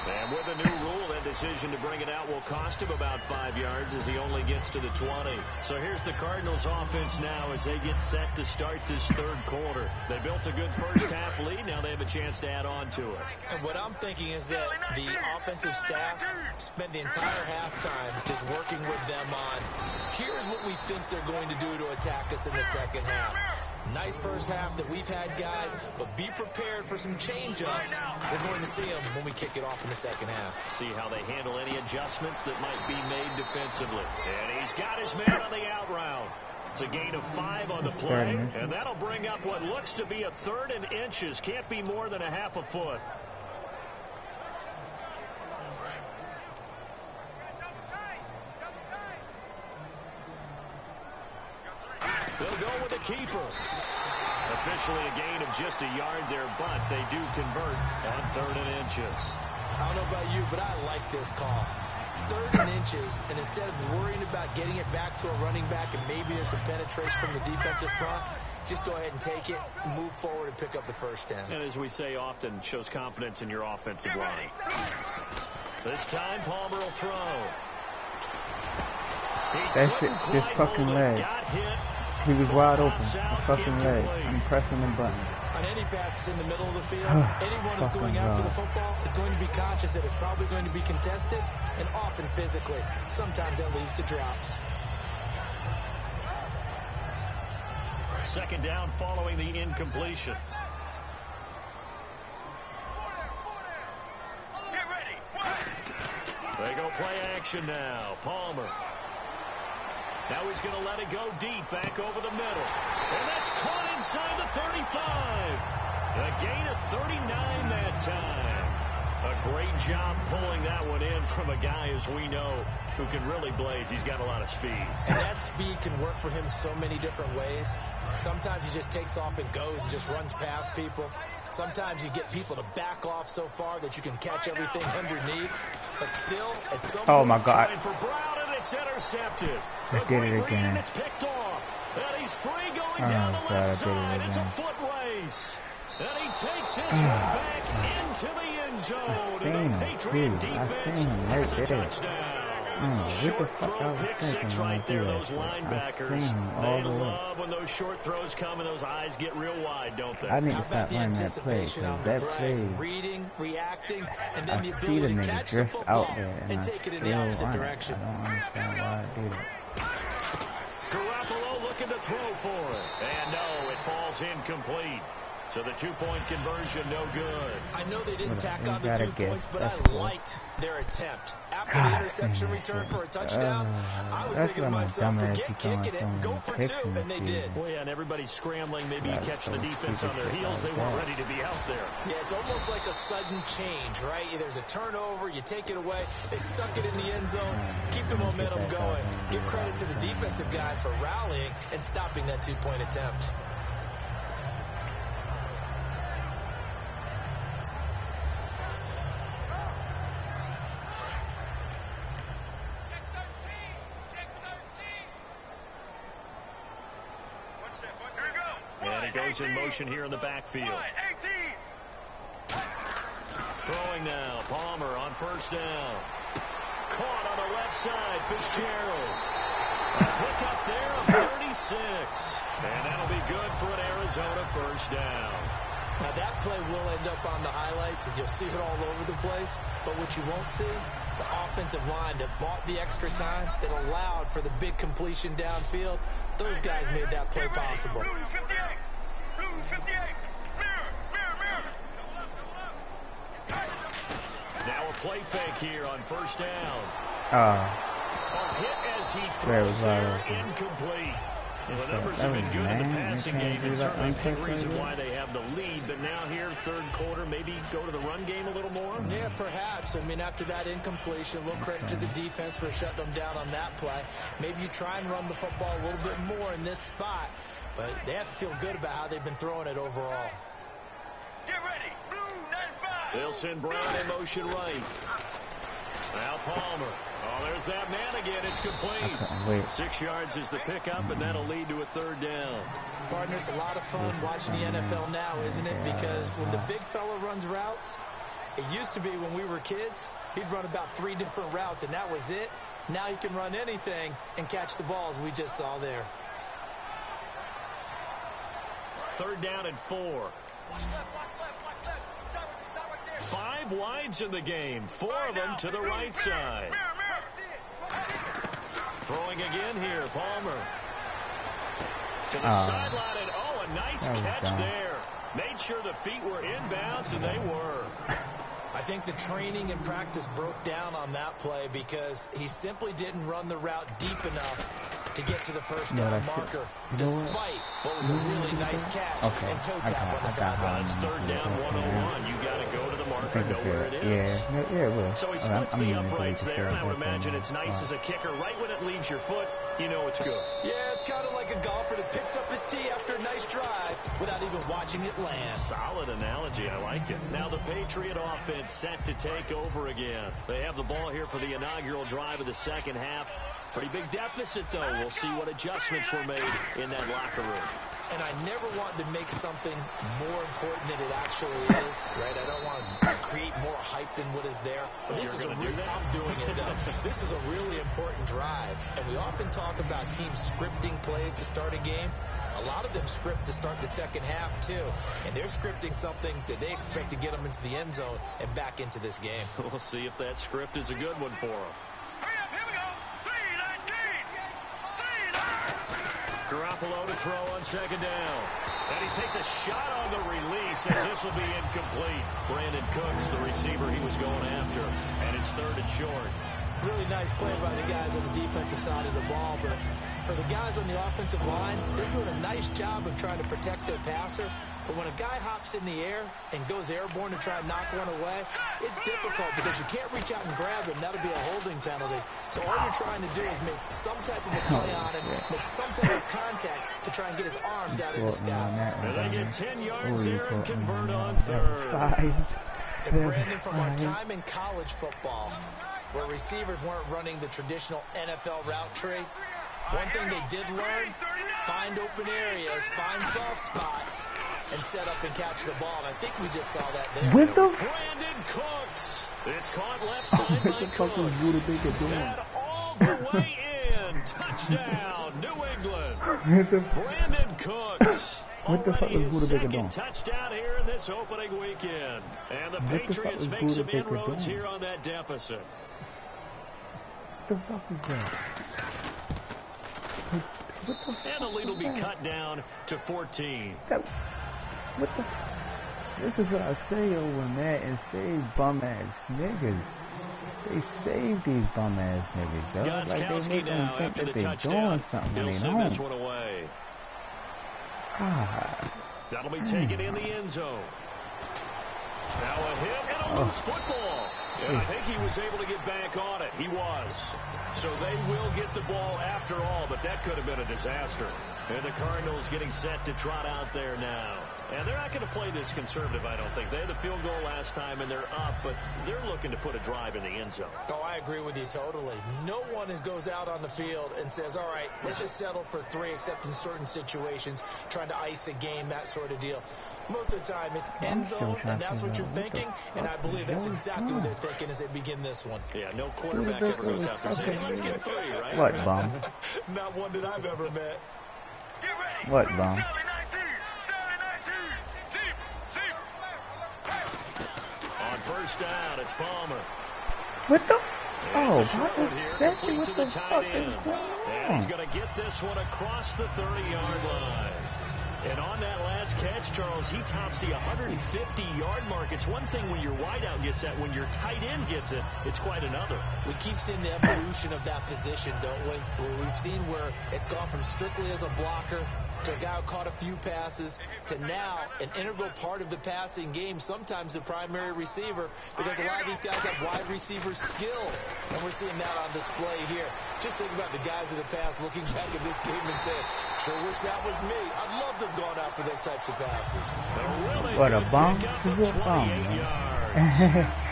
And with a new rule, that decision to bring it out will cost him about 5 yards as he only gets to the 20. So here's the Cardinals offense now as they get set to start this third quarter. They built a good first half lead. Now they have a chance to add on to it. And what I'm thinking is that the offensive staff spent the entire halftime just working with them on, here's what we think they're going to do to attack us in the second half. Nice first half that we've had, guys, but be prepared for some change-ups. We're going to see them when we kick it off in the second half. See how they handle any adjustments that might be made defensively. And he's got his man on the out route. It's a gain of 5 on the play, and that'll bring up what looks to be a 3rd and inches. Can't be more than a half a foot. They'll go with the keeper. Officially a gain of just a yard there, but they do convert on 3rd and inches. I don't know about you, but I like this call. 3rd and inches, and instead of worrying about getting it back to a running back and maybe there's some penetration from the defensive front, just go ahead and take it, move forward, and pick up the first down. And as we say often, shows confidence in your offensive line. This time, Palmer will throw. That shit, this fucking leg. He was wide open. The fucking leg. I'm pressing the button. On any passes in the middle of the field, anyone who's going after the football is going to be conscious that it's probably going to be contested, and often physically. Sometimes that leads to drops. Second down following the incompletion. Get ready. They go play action now. Palmer. Now he's going to let it go deep, back over the middle. And that's caught inside the 35. A gain of 39 that time. A great job pulling that one in from a guy, as we know, who can really blaze. He's got a lot of speed. And that speed can work for him so many different ways. Sometimes he just takes off and goes and just runs past people. Sometimes you get people to back off so far that you can catch everything underneath. But still, it's so... Oh, my God. For Brown, and it's intercepted. I did it again. It's picked off. And he's free going down the left side. It's a foot race. And he takes his way back into the end zone. And the Patriot defense has a touchdown. Short throw, pick six right there. Those linebackers, they love when those short throws come and those eyes get real wide, don't they? I need to stop running that play, because that play, reading, reacting, and then I the see the ability to nigga catch the drift football out there, and I take it in still the opposite run it. direction. I don't understand why I do that. Garoppolo looking to throw for it. And no, it falls incomplete. So the two-point conversion, no good. I know they didn't tack on the 2 points, but I liked their attempt. After the interception return for a touchdown, I was thinking to myself, forget kicking it, go for 2, and they did. Well, yeah, and everybody's scrambling. Maybe you catch the defense on their heels. They weren't ready to be out there. Yeah, it's almost like a sudden change, right? There's a turnover, you take it away, they stuck it in the end zone, keep the momentum going. Give credit to the defensive guys for rallying and stopping that 2-point attempt. Goes in motion here in the backfield. Throwing now. Palmer on first down. Caught on the left side. Fitzgerald. A pick up there of 36. And that'll be good for an Arizona first down. Now that play will end up on the highlights, and you'll see it all over the place. But what you won't see, the offensive line that bought the extra time, that allowed for the big completion downfield. Those guys made that play possible. Now a play fake here on first down. A hit as he throws there, incomplete. Well, the numbers have been good in the passing game, and certainly a big reason why they have the lead. But now here, third quarter, maybe go to the run game a little more? Yeah, perhaps. I mean, after that incompletion, a little credit to the defense for shutting them down on that play. Maybe you try and run the football a little bit more in this spot. But they have to feel good about how they've been throwing it overall. Get ready. Blue 95. They'll send Brown in motion right. Now Palmer. Oh, there's that man again. It's complete. 6 yards is the pickup, and that'll lead to a third down. Partner, it's a lot of fun watching the NFL now, isn't it? Because when the big fella runs routes, it used to be when we were kids, he'd run about 3 different routes, and that was it. Now he can run anything and catch the balls we just saw there. Third down and 4. Watch left. 5 wides in the game. 4 of them to the right side. Throwing again here, Palmer. To the sideline, and a nice catch there. Made sure the feet were inbounds, and they were. I think the training and practice broke down on that play because he simply didn't run the route deep enough to get to the first down marker, despite what was a really nice catch and toe tap on the sideline. It's third down 101. You got to go to the marker, know where it is. Yeah, it will. So he splits the uprights there, and I would imagine it's nice as a kicker. Right when it leaves your foot, you know it's good. Yeah, it's kind of like a golfer that picks up his tee after a nice drive, without even watching it land. Solid analogy. I like it. Now the Patriot offense set to take over again. They have the ball here for the inaugural drive of the second half. Pretty big deficit, though. We'll see what adjustments were made in that locker room. And I never want to make something more important than it actually is, right? I don't want to create more hype than what is there. But this is I'm doing it, though. This is a really important drive. And we often talk about teams scripting plays to start a game. A lot of them script to start the second half, too. And they're scripting something that they expect to get them into the end zone and back into this game. We'll see if that script is a good one for them. Hurry up, here we go. 3-19. Garoppolo to throw on second down. And he takes a shot on the release as this will be incomplete. Brandon Cooks, the receiver he was going after. And it's 3rd and short. Really nice play by the guys on the defensive side of the ball, but for the guys on the offensive line, they're doing a nice job of trying to protect their passer. But when a guy hops in the air and goes airborne to try and knock one away, it's difficult because you can't reach out and grab him. That'll be a holding penalty. So all you're trying to do is make some type of a play on him, make some type of contact to try and get his arms out of the sky. And they get 10 yards there and convert on 3rd. And Brandon, from our time in college football, where receivers weren't running the traditional NFL route tree, one thing they did learn, find open areas, find soft spots, and set up and catch the ball. And I think we just saw that there. What the? Brandon Cooks. It's caught left side by Cooks. And all the way in. Touchdown, New England. Brandon Cooks. What the fuck was Buda Baker doing? Touchdown here in this opening weekend. And the Patriots make some inroads here on that deficit. What the fuck is that? What the and the lead will be cut down to 14. What the? This is what I say over Madden. Save bum ass niggas. They save these bum ass niggas, though. Like they make them think that they're doing something when they don't. This one away. God. That'll be taken in the end zone. Now a hit and a loose football. And I think he was able to get back on it. He was. So they will get the ball after all, but that could have been a disaster. And the Cardinals getting set to trot out there now. And they're not going to play this conservative, I don't think. They had the field goal last time, and they're up, but they're looking to put a drive in the end zone. Oh, I agree with you totally. No one goes out on the field and says, all right, let's just settle for 3, except in certain situations, trying to ice a game, that sort of deal. Most of the time, it's end zone, and that's what you're thinking, and I believe that's exactly what they're thinking as they begin this one. Yeah, no quarterback ever goes out there saying, let's get 3, right? What, bum? Not one that I've ever met. What, bum? On first down, it's Palmer. What the? Oh, what is that? What the fuck is going on? And he's going to get this one across the 30-yard line. And on that last catch, Charles, he tops the 150-yard mark. It's one thing when your wideout gets that. When your tight end gets it, it's quite another. We keep seeing the evolution of that position, don't we? Where we've seen where it's gone from strictly as a blocker to a guy who caught a few passes to now an integral part of the passing game, sometimes the primary receiver, because a lot of these guys have wide receiver skills. And we're seeing that on display here. Just think about the guys in the past looking back at this game and saying, sure wish that was me. I'd love to have gone out for those types of passes. What a bum? Who's a bum, man?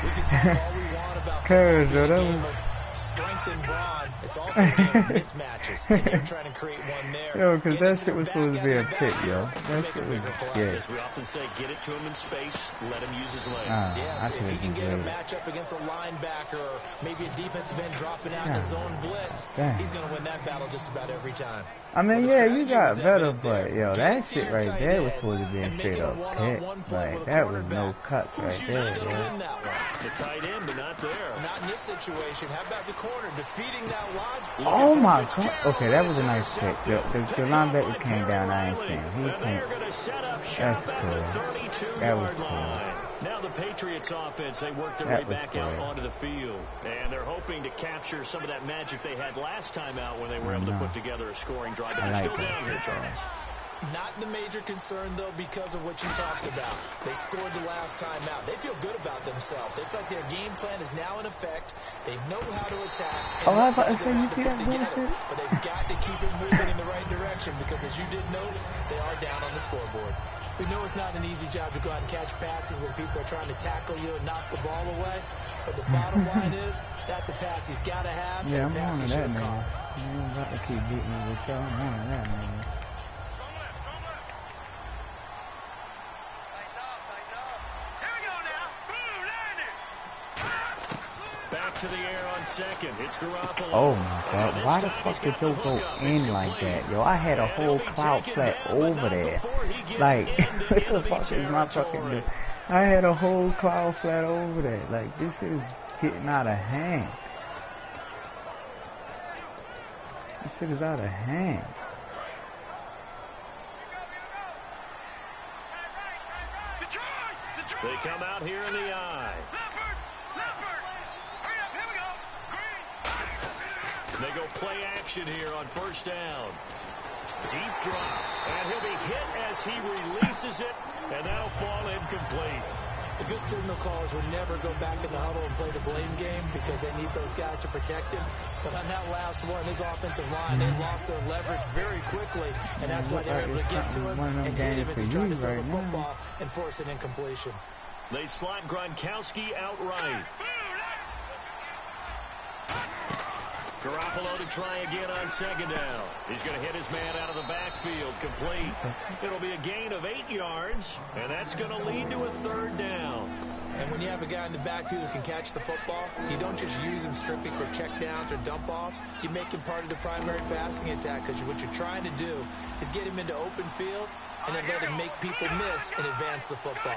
We can talk all we want about the game of strength and brawn. It's also a game of mismatches, and they're trying to create one there. Yo, because that shit was supposed to be a pick, yo. That shit was good. As we often say, get it to him in space, let him use his legs. Yeah, if he can get a matchup against a linebacker or maybe a defensive end dropping out in a zone blitz, he's going to win that battle just about every time. I mean, yeah, you got better, but, yo, that shit right there was supposed to be a straight up pick. Like, that was no cuts right there, yo. The tight end, but not there. Not in this situation. How about the corner defeating that lodge? Oh my God! Okay, that was a nice pick. The linebacker came down. I ain't seen. He came. That's cool. That was cool. Now the Patriots offense, they worked their way back out onto the field, and they're hoping to capture some of that magic they had last time out when they were able to put together a scoring drive. But they're still down here, Charles. Not the major concern, though, because of what you talked about. They scored the last time out. They feel good about themselves. They feel like their game plan is now in effect. They know how to attack. Oh, I was about to say, you see that bullshit? But they've got to keep it moving in the right direction because as as you did note, they are down on the scoreboard. We know it's not an easy job to go out and catch passes when people are trying to tackle you and knock the ball away. But the bottom line is, that's a pass he's got to have. Yeah, and a I'm pass on he that, should have nigga. caught. You ain't got to keep beating me with y'all. I'm on that, nigga. Back to the air on second. It's Garoppolo. Oh my God! Why the fuck did Joe go in like that, yo? I had a whole cloud flat over there. Like, what the fuck is my fucking doing? I had a whole cloud flat over there. Like, this is getting out of hand. This shit is out of hand. They come out here in the eye. They go play action here on first down. Deep drop. And he'll be hit as he releases it. And that'll fall incomplete. The good signal callers would never go back in the huddle and play the blame game because they need those guys to protect him. But on that last one, his offensive line, they lost their leverage very quickly. And that's why they were able to get to him and hit him as he tried to throw the football and force an incompletion. They slot Gronkowski outright. Garoppolo to try again on second down. He's going to hit his man out of the backfield, complete. It'll be a gain of 8 yards, and that's going to lead to a third down. And when you have a guy in the backfield who can catch the football, you don't just use him strictly for checkdowns or dump-offs. You make him part of the primary passing attack because what you're trying to do is get him into open field and then let him make people miss and advance the football.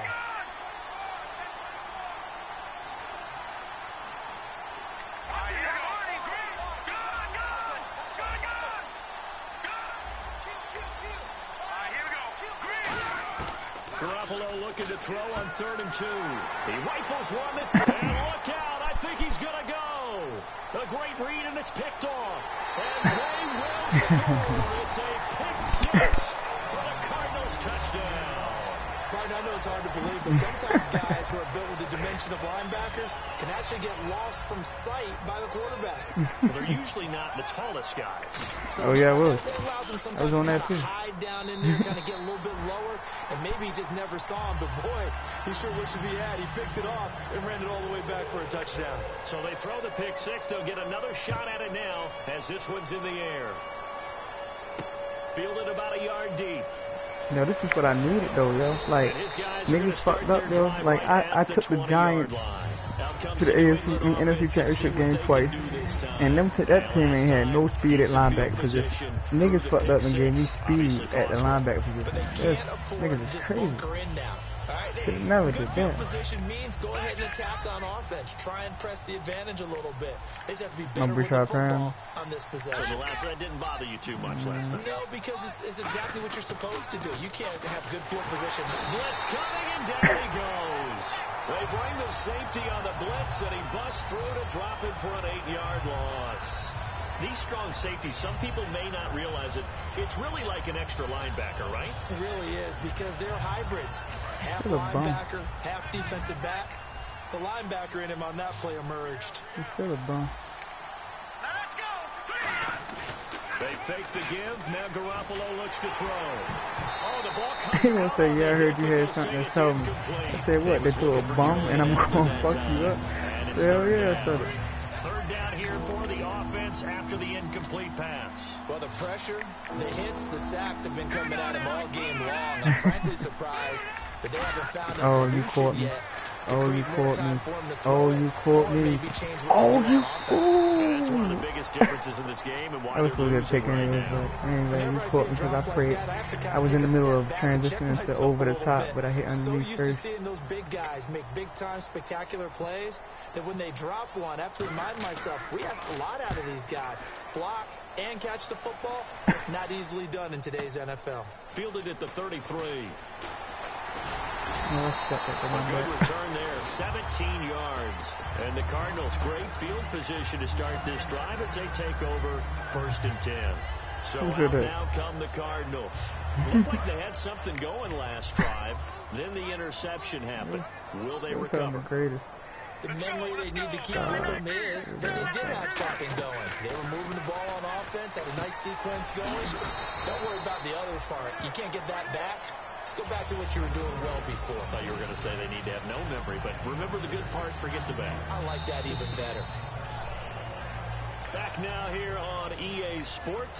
Garoppolo looking to throw on 3rd and 2. He rifles one that's... And look out! I think he's going to go! A great read, and it's picked off. And they will score. It's a pick 6 for the Cardinals touchdown. Right, I know it's hard to believe, but sometimes guys who are built with the dimension of linebackers can actually get lost from sight by the quarterback. Well, they're usually not the tallest guys. So oh, yeah, I was. I was on that, too. Hide down in there, kind of get a little bit lower, and maybe he just never saw him, but boy, he sure wishes he had. He picked it off and ran it all the way back for a touchdown. So they throw the pick 6. They'll get another shot at it now as this one's in the air. Fielded about a yard deep. No, this is what I needed though, yo. Like, niggas fucked up, yo. Like, I took the Giants to the AFC and NFC Championship game twice, and that team ain't had no speed at linebacker position. Niggas fucked up and gave me speed at the linebacker position. Niggas is crazy. They never did that. Position means go ahead and attack on offense. Try and press the advantage a little bit. They just have to be better with the football on this possession. So that didn't bother you too much last time? No, because it's exactly what you're supposed to do. You can't have good field position. Blitz coming, and down he goes. They bring the safety on the blitz, and he busts through to drop him for an 8-yard loss. These strong safeties, some people may not realize it. It's really like an extra linebacker, right? It really is, because they're hybrids. Half linebacker, half defensive back. The linebacker in him on that play emerged. He's still a bum. Let's go. They fake the give. Now Garoppolo looks to throw. Oh, the ball comes He gonna say, yeah, I heard you had something to tell me. I said, what? They threw a bum and I'm gonna fuck you up? Hell yeah, I said it. Third down here for the offense after the incomplete pass. Well, the pressure, the hits, the sacks have been coming at him all game long. I'm frankly surprised that they haven't found a solution yet. Oh, you caught me. Oh, you caught me. Oh, you. And that's one of the biggest differences in this game and why I was supposed to take it anyway, but anyway, you caught me because I prayed. I was in the middle of transitioning to over the top, but I hit underneath first. So used to seeing those big guys make big-time spectacular plays that when they drop one, I have to remind myself, we ask a lot out of these guys. Block and catch the football, not easily done in today's NFL. Fielded at the 33. Oh, a good return there, 17 yards. And the Cardinals, great field position to start this drive as they take over 1st and 10. So out now come the Cardinals. Looked like they had something going last drive. Then the interception happened. Will they recover? The memory they need to keep with them is that they did have something going. They were moving the ball on offense, had a nice sequence going. Don't worry about the other far. You can't get that back. Let's go back to what you were doing well before. I thought you were going to say they need to have no memory, but remember the good part, forget the bad. I like that even better. Back now here on EA Sports.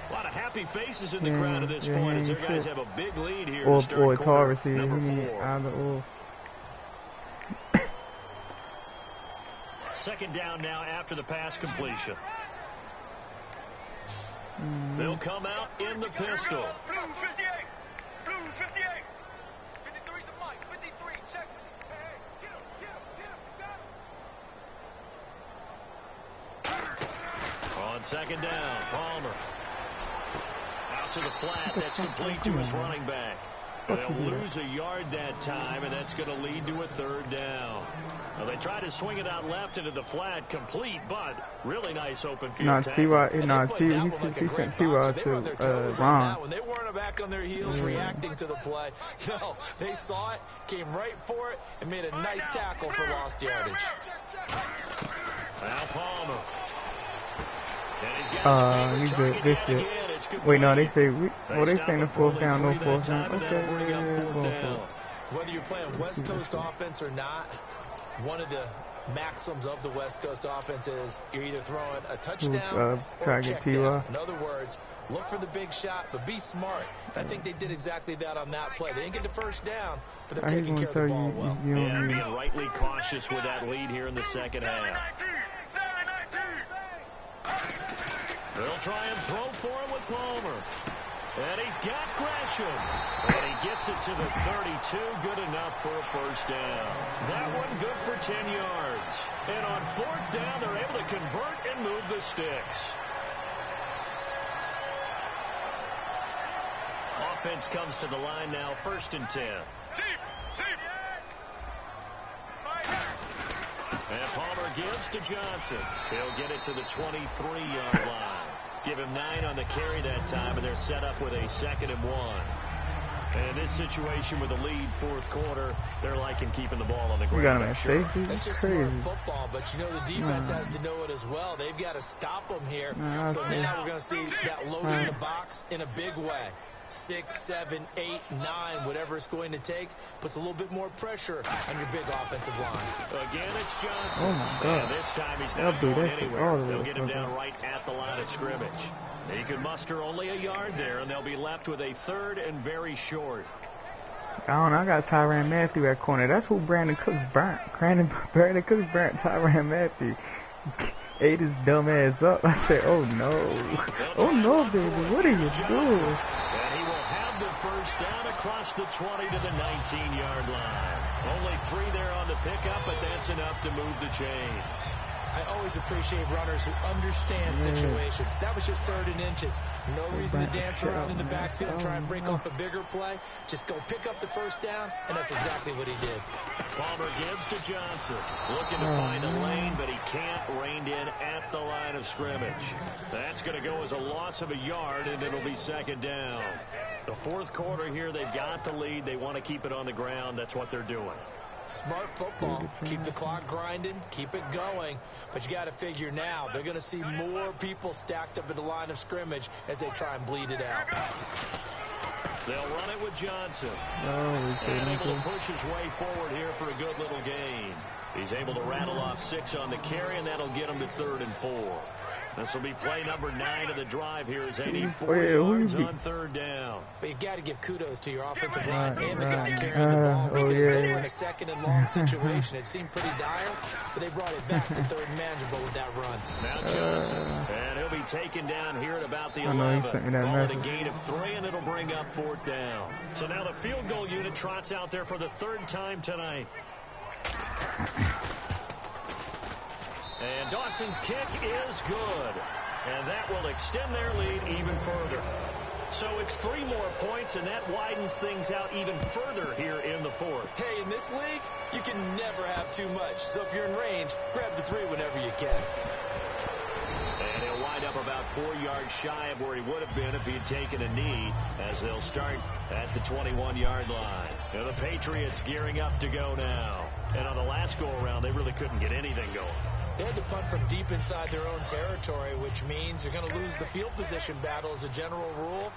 A lot of happy faces in the crowd at this point as their guys have a big lead here. Or it's hard to see number 4. Either or. Second down now after the pass completion. They'll come out in the pistol. Blue 58. Blue 58. 53 to Mike. 53. Check. Hey, get him. Got him. On second down, Palmer. Out to the flat. That's complete to his running back. They'll lose a yard that time, and that's going to lead to a third down. Well, they tried to swing it out left into the flat, complete, but really nice open field. He sent T.Y. to Ron. When they weren't back on their heels reacting to the play, no, they saw it, came right for it, and made a nice tackle for lost yardage. Now Palmer. You good. This shit. Wait, no, they say, they saying the fourth down, no fourth down. Okay, Whether you're playing West Coast offense or not, one of the maxims of the West Coast offense is you're either throwing a touchdown or a check down. In other words, look for the big shot, but be smart. I think they did exactly that on that play. They didn't get the first down, but they're taking care of the ball well. Being rightly cautious with that lead here in the second half. They'll try and throw for him with Palmer. And he's got Gresham. And he gets it to the 32. Good enough for a first down. That one good for 10 yards. And on fourth down, they're able to convert and move the sticks. Offense comes to the line now, 1st and 10. And Palmer gives to Johnson. He'll get it to the 23-yard line. Give him 9 on the carry that time, and they're set up with a 2nd and 1. And in this situation with the lead, fourth quarter, they're liking keeping the ball on the ground. You got him at safety? That's just crazy football, but you know the defense has to know it as well. They've got to stop them here. So now we're going to see that load in the box in a big way. 6, 7, 8, 9, whatever it's going to take, puts a little bit more pressure on your big offensive line. Again, it's Johnson. Oh, my God. And this time he's not going anywhere. They'll get him down right at the line of scrimmage. He can muster only a yard there, and they'll be left with a 3rd and very short. I don't know. I got Tyrann Mathieu at corner. That's who Brandon Cooks burnt. Brandon Cooks burnt Tyrann Mathieu. Ate his dumb ass up. I said, oh, no. Oh, no, baby. What are you doing? And he will have the first down across the 20 to the 19-yard line. Only 3 there on the pickup, but that's enough to move the chains. I always appreciate runners who understand situations. That was just 3rd and inches. No reason to dance around in the backfield and try and break off a bigger play. Just go pick up the first down, and that's exactly what he did. Palmer gives to Johnson. Looking to find a lane, but he can't. Reined in at the line of scrimmage. That's going to go as a loss of a yard, and it'll be 2nd down. The fourth quarter here, they've got the lead. They want to keep it on the ground. That's what they're doing. Smart football. Keep the clock grinding. Keep it going. But you got to figure now they're going to see more people stacked up at the line of scrimmage as they try and bleed it out. They'll run it with Johnson. And able to push his way forward here for a good little gain. He's able to rattle off 6 on the carry, and that'll get him to 3rd and 4. This will be play number 9 of the drive here as 84 yards on 3rd down. But you got to give kudos to your offensive line and the guy carrying the ball because they were in a 2nd and long situation. It seemed pretty dire, but they brought it back to 3rd and manageable with that run. Now Johnson, and he'll be taken down here at about the 11. Ball at a gain of 3, and it'll bring up 4th down. So now the field goal unit trots out there for the 3rd time tonight. And Dawson's kick is good. And that will extend their lead even further. So it's 3 more points, and that widens things out even further here in the 4th. Hey, in this league, you can never have too much. So if you're in range, grab the 3 whenever you can. And he'll wind up about 4 yards shy of where he would have been if he had taken a knee, as they'll start at the 21-yard line. Now the Patriots gearing up to go now. And on the last go-around, they really couldn't get anything going. They had to punt from deep inside their own territory, which means they're going to lose the field position battle as a general rule.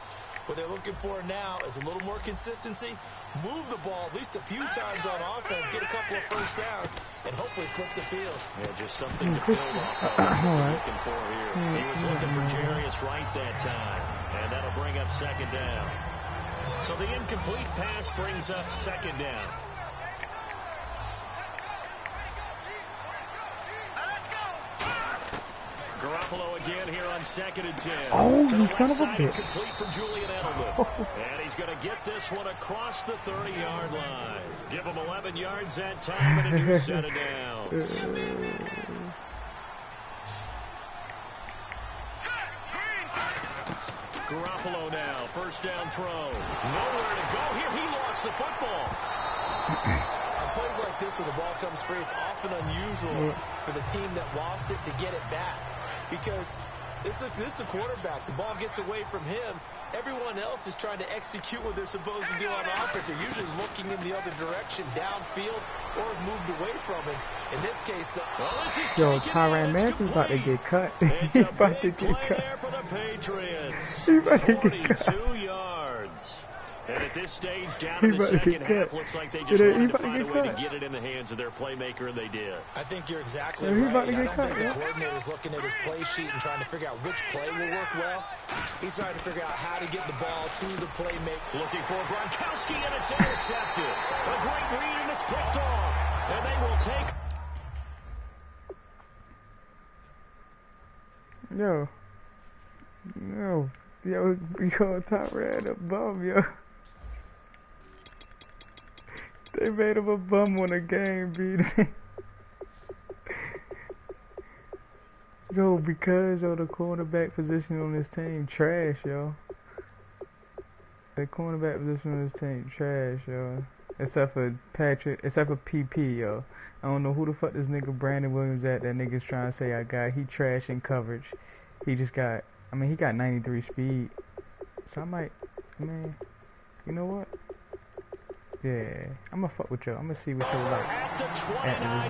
What they're looking for now is a little more consistency, move the ball at least a few times on offense, get a couple of first downs, and hopefully flip the field. Yeah, just something to build off of. That's what they're looking for here. He was looking for Jarius Wright that time, and that'll bring up second down. So the incomplete pass brings up second down. Garoppolo again here on 2nd and 10. Oh, you son of a bitch. Complete for Julian Edelman. And he's going to get this one across the 30-yard line. Give him 11 yards that time and a new set of downs. Garoppolo now, first down throw. Nowhere to go here. He lost the football. On plays like this, when the ball comes free, it's often unusual for the team that lost it to get it back. Because this is a quarterback. The ball gets away from him. Everyone else is trying to execute what they're supposed to do on offense. They're usually looking in the other direction, downfield, or have moved away from it. In this case, yo, Tyrann Matthews about to get cut. It's He a about to big get play cut. there for the Patriots. He about to get 42 yards. And at this stage, down in the about to second get half, cut. looks like they just wanted to find a way to cut. get it in the hands of their playmaker, and they did. I think you're exactly Yeah, he right. about to I get don't cut, think yeah. the coordinator's looking at his play sheet and trying to figure out which play will work well. He's trying to figure out how to get the ball to the playmaker. Looking for Gronkowski, and it's intercepted. A great read, and it's picked off. And they will take... Yo, Tyrann a bum, yo. They made him a bum on a game, beat. Yo, because the cornerback position on this team trash, yo. The cornerback position on this team trash, yo. Except for PP, yo. I don't know who the fuck this nigga Brandon Williams at. That nigga's trying to say I got. He trash in coverage. He just got. I mean, he got 93 speed. So you know what? Yeah, I'm gonna fuck with y'all. I'm gonna see what y'all like at the at this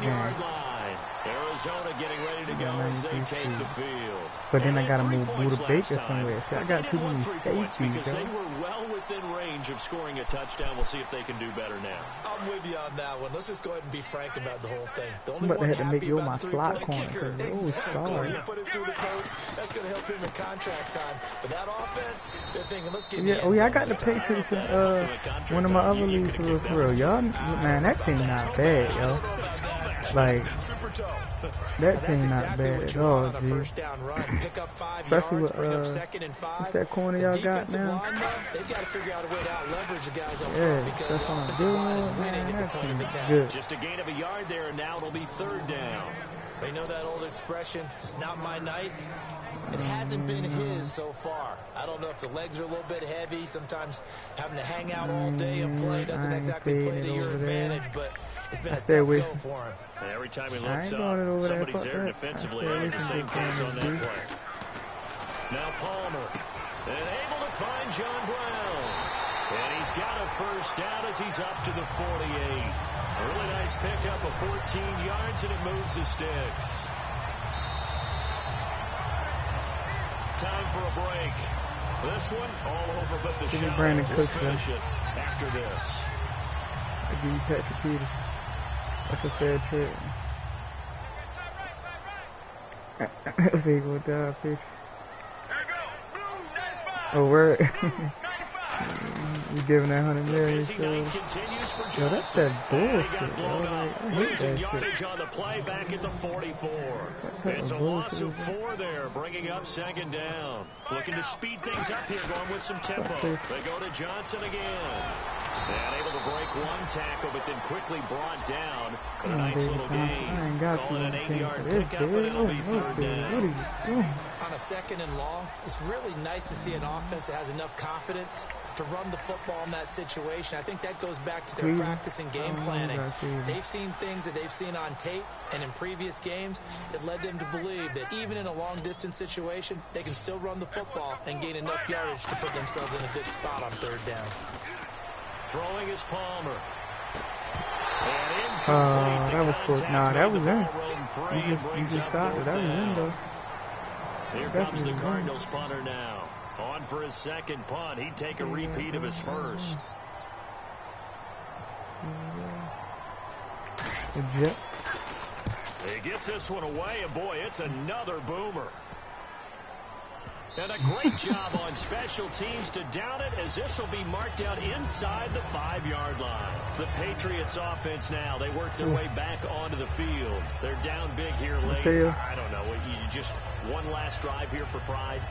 29-yard game. line. Arizona getting ready to go as they take the field. But then I gotta And move 3 Buda points Baker last time. somewhere. See, I But got they too didn't many want 3 points safeties, because yo. they were well within range of scoring a touchdown. We'll see if they can do better now. I'm with you on that one. Let's just go ahead and be frank about the whole thing. The only I'm about to one have to make happy you about my the slot three-point corner, kicker. 'cause, oh, Exactly. sorry. You put it through the post. That's going to help him in contract time. But that offense, they're thinking, let's get Yeah, I got the Patriots in one of my other leagues for real. Y'all, man, that team not bad, yo. Like, that team not bad at all, G. Especially with what's that corner y'all got now? They've got to figure out a way to out-leverage the guys up front Yeah, because that's the what I'm offensive doing, line is winning man. at the That point of team's attack. good. Just a gain of a yard there, and now it'll be 3rd down. They know that old expression, it's not my night. It hasn't been his so far. I don't know if the legs are a little bit heavy. Sometimes having to hang out all day and play doesn't exactly play to your advantage, but it's been a tough go for him. And every time he looks up, somebody's there defensively. He has the same face on that play. Now Palmer, and able to find John Brown. And he's got a first down as he's up to the 48. A really nice pickup of 14 yards, and it moves the sticks. Time for a break. This one all over but the shot. Brandon We'll Cooks, finish it after this. I give you Patrick Peters. That's a fair trade. Let's see, go down, pitch. Oh, word. You giving that 100 million, so. Yo, that's that bullshit, yo. Like, I hate that Yardage shit. on the play back at the 44. It's a loss of 4 there, bringing up 2nd down. Looking to speed things up here, going with some tempo. They go to Johnson again. And able to break one tackle, but then quickly brought down. But a nice little gain. Call it an 8-yard pickup, and it'll be 3rd down. On a 2nd and long, it's really nice to see an offense that has enough confidence to run the football in that situation. I think that goes back to their practice and game planning. They've seen things that they've seen on tape and in previous games that led them to believe that even in a long-distance situation, they can still run the football and gain enough yardage to put themselves in a good spot on 3rd down. Throwing is Palmer. That was close. Nah, that was in. You just stopped it. That was in, though. Here comes the Cardinals punter now. On on for his second punt. He'd take a repeat of his first. He gets this one away, and boy, it's another boomer. And a great job on special teams to down it, as this will be marked out inside the 5-yard line. The Patriots offense now, they work their way back onto the field. They're down big here late. I don't know, you just one last drive here for pride.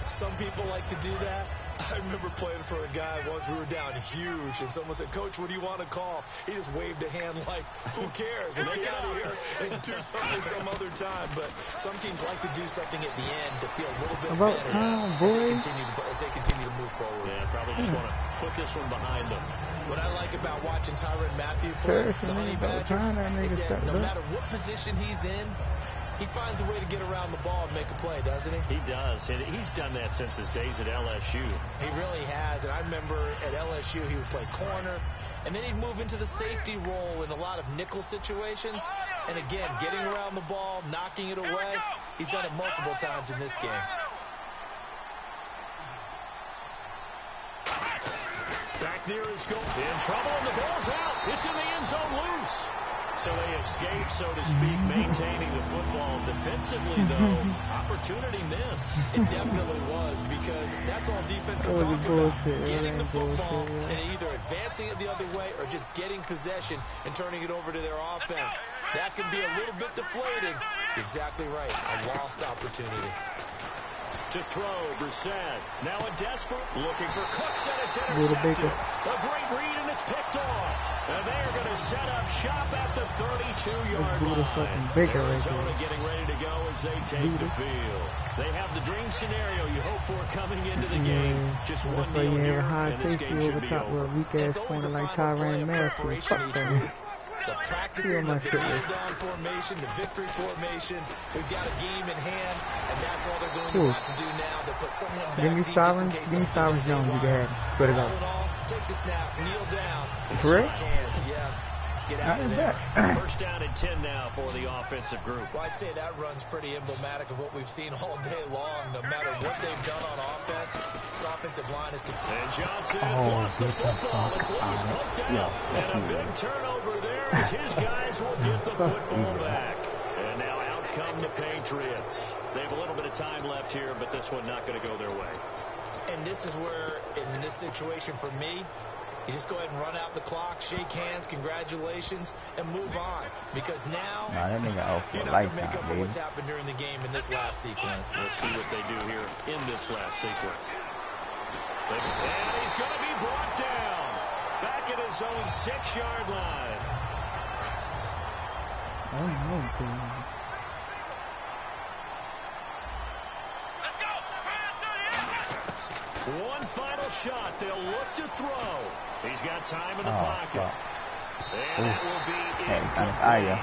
Some people like to do that. I remember playing for a guy once. We were down huge, and someone said, "Coach, what do you want to call?" He just waved a hand like, "Who cares? Let's get out of here and do something some other time." But some teams like to do something at the end to feel a little bit better as they continue to move forward. Yeah, probably just want to put this one behind them. What I like about watching Tyrann Mathieu play, the Honey Badger, is that no matter what position he's in, he finds a way to get around the ball and make a play, doesn't he? He does. And he's done that since his days at LSU. He really has. And I remember at LSU he would play corner, and then he'd move into the safety role in a lot of nickel situations. And again, getting around the ball, knocking it away. He's done it multiple times in this game. Back near his goal. In trouble, and the ball's out. It's in the end zone loose. So they escape, so to speak, maintaining the football. Defensively, though, opportunity missed. It definitely was, because that's all defense is talking about. Getting the football and either advancing it the other way or just getting possession and turning it over to their offense. That can be a little bit deflating. You're exactly right. A lost opportunity. To throw, Brissett. Now a desperate, looking for Cooks, and it's intercepted. A great read, and it's picked off. And they're going to set up shop at the 32-yard line. Arizona getting ready to go as they take the field. They have the dream scenario you hope for coming into the game. Just one deal here, and this game should be over. Weak-ass corner like Tyrann Mathieu. Fuck that. The practicing the kneel-down formation, the victory formation. We've got a game in hand, and that's all they're going to want to do now. They put someone back. Give me Sirens. Give me Sirens Jones. You can have it. Swear to God. Take the snap. Kneel down. For real? Yes. Get out of there. First down and 10 now for the offensive group. Well, I'd say that run's pretty emblematic of what we've seen all day long. No matter what they've done on offense, this offensive line is... And Johnson lost the football. It's loose, poked out. And a big turnover there as his guys will get the football back. And now out come the Patriots. They have a little bit of time left here, but this one not going to go their way. And this is where, in this situation for me, you just go ahead and run out the clock, shake hands, congratulations, and move on. Because now that nigga out for you're not going to make up for what's happened during the game in this last sequence. Let's see what they do here in this last sequence. And he's going to be brought down back at his own 6-yard line. Oh, no, dude. One final shot. They'll look to throw. He's got time in the pocket. And that will be incomplete.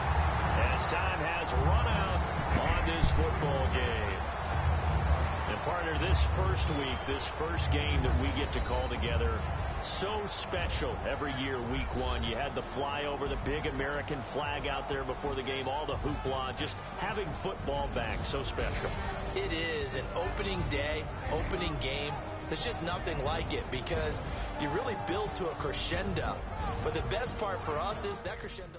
As time has run out on this football game. And partner, this first week, this first game that we get to call together, so special every year, week one. You had the flyover, the big American flag out there before the game, all the hoopla, just having football back, so special. It is an opening day, opening game. There's just nothing like it because you really build to a crescendo. But the best part for us is that crescendo.